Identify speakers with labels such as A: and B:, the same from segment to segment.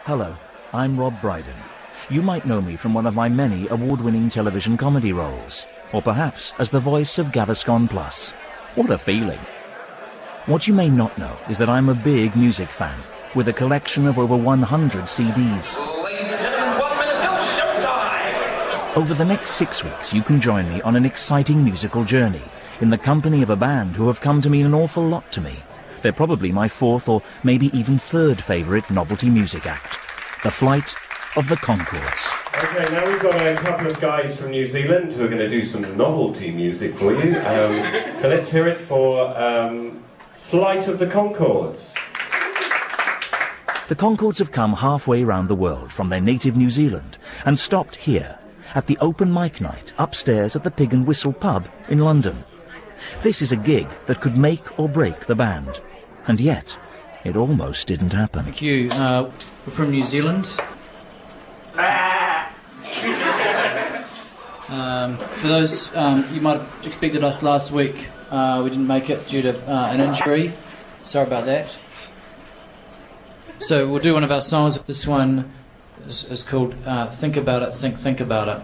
A: Hello, I'm Rob Brydon. You might know me from one of my many award-winning television comedy roles, or perhaps as the voice of Gaviscon Plus. What a feeling! What you may not know is that I'm a big music fan, with a collection of over 100 CDs.
B: Ladies and gentlemen, 1 minute till showtime!
A: Over the next 6 weeks, you can join me on an exciting musical journey, in the company of a band who have come to mean an awful lot to me. They're probably my fourth or maybe even third favourite novelty music act. The Flight of the Conchords.
C: Okay, now we've got a couple of guys from New Zealand who are going to do some novelty music for you. So let's hear it for Flight of the Conchords.
A: The Conchords have come halfway around the world from their native New Zealand and stopped here at the open mic night upstairs at the Pig and Whistle pub in London. This is a gig that could make or break the band. And yet, it almost didn't happen.
D: Thank you. We're from New Zealand. For those, you might have expected us last week. We didn't make it due to an injury. Sorry about that. So we'll do one of our songs. This one is called Think About It, Think About It.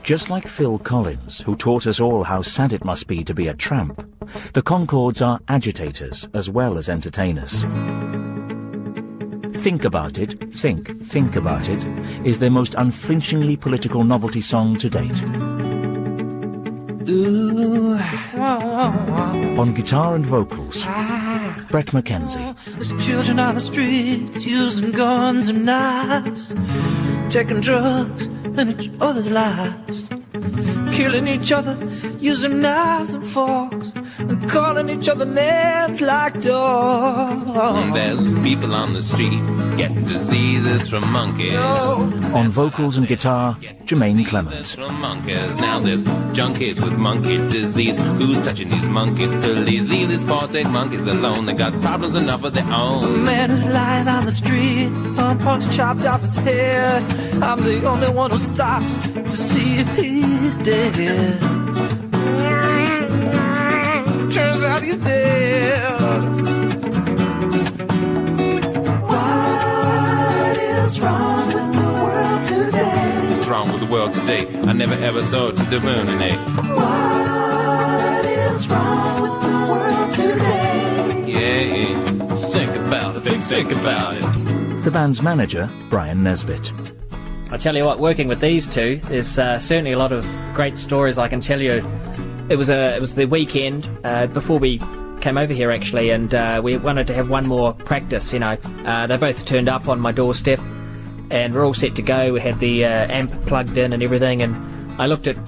A: Just like Phil Collins, who taught us all how sad it must be to be a tramp, the Conchords are agitators as well as entertainers. Think About It, Think About It is their most unflinchingly political novelty song to date.
E: Ooh.
A: On guitar and vocals, Brett McKenzie.
E: There's children on the streets using guns and knives, taking drugs in each other's lives, killing each other using knives and forks, and calling each other names like dogs.
F: There's people on the street getting diseases from monkeys.
A: On vocals and guitar, Jermaine Clement.
F: From monkeys. Now there's junkies with monkey disease. Who's touching these monkeys? Please leave these poor-sick monkeys alone. They got problems enough of their
E: A
F: own.
E: man is lying on the street, some punk's chopped off his head. I'm the only one who stops to see if he's dead. Turns out he's dead. What is wrong with the world today?
F: What's wrong with the world today? I never ever thought to the moon and
E: What is wrong with the world today?
F: yeah. Think about it, think about it.
A: The band's manager, Brian Nesbitt.
G: I tell you what, working with these two, there's certainly a lot of great stories I can tell you. It was the weekend before we came over here actually, and we wanted to have one more practice. You know, they both turned up on my doorstep, and we're all set to go. We had the amp plugged in and everything, and I looked at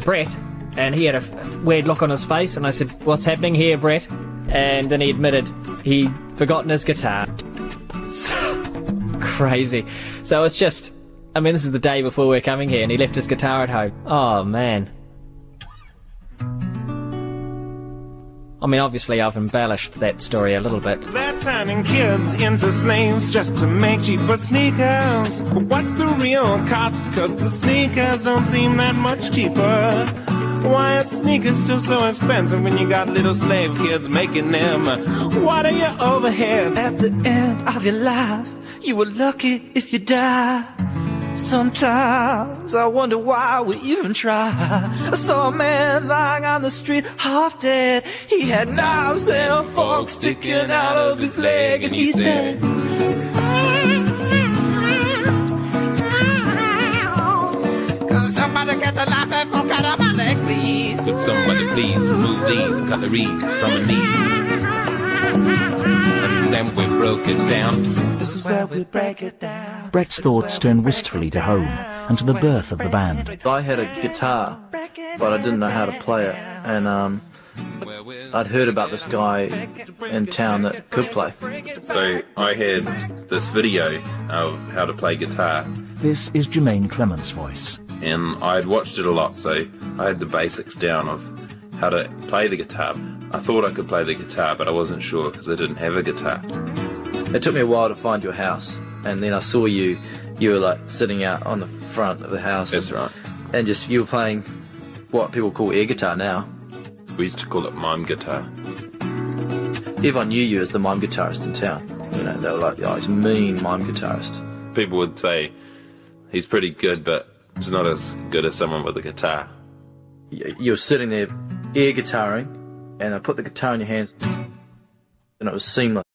G: Brett, and he had a weird look on his face, and I said, "What's happening here, Brett?" And then he admitted he'd forgotten his guitar. So crazy. So it's just, I mean, this is the day before we're coming here, and he left his guitar at home. Oh, man. I mean, obviously I've embellished that story a little bit.
H: They're turning kids into slaves just to make cheaper sneakers. But what's the real cost? Cause the sneakers don't seem that much cheaper. Why are sneakers still so expensive when you got little slave kids making them? What are your overheads?
E: At the end of your life, you were lucky if you died. Sometimes I wonder why we even try. I saw a man lying on the street, half dead. He had knives and forks sticking out of his leg, and he said, "Could somebody get the knife and fork out of my leg, please?
F: Could somebody please remove these cutleries from my knees?" And then we broke it down.
E: This is where we break it down."
A: Brett's thoughts turned wistfully to home and to the birth of the band.
I: I had a guitar, but I didn't know how to play it, and I'd heard about this guy in town that could play.
J: So I had this video of how to play guitar.
A: This is Jermaine Clement's voice.
J: And I'd watched it a lot, so I had the basics down of how to play the guitar. I thought I could play the guitar, but I wasn't sure because I didn't have a guitar.
I: It took me a while to find your house, and then I saw you were like sitting out on the front of the house.
J: That's right.
I: And just, you were playing what people call air guitar now.
J: We used to call it mime guitar.
I: Everyone knew you as the mime guitarist in town. You know, they were like, oh, he's a mean mime guitarist.
J: people would say he's pretty good, but he's not as good as someone with a guitar.
I: You're sitting there air guitaring, and I put the guitar in your hands, and it was seamless.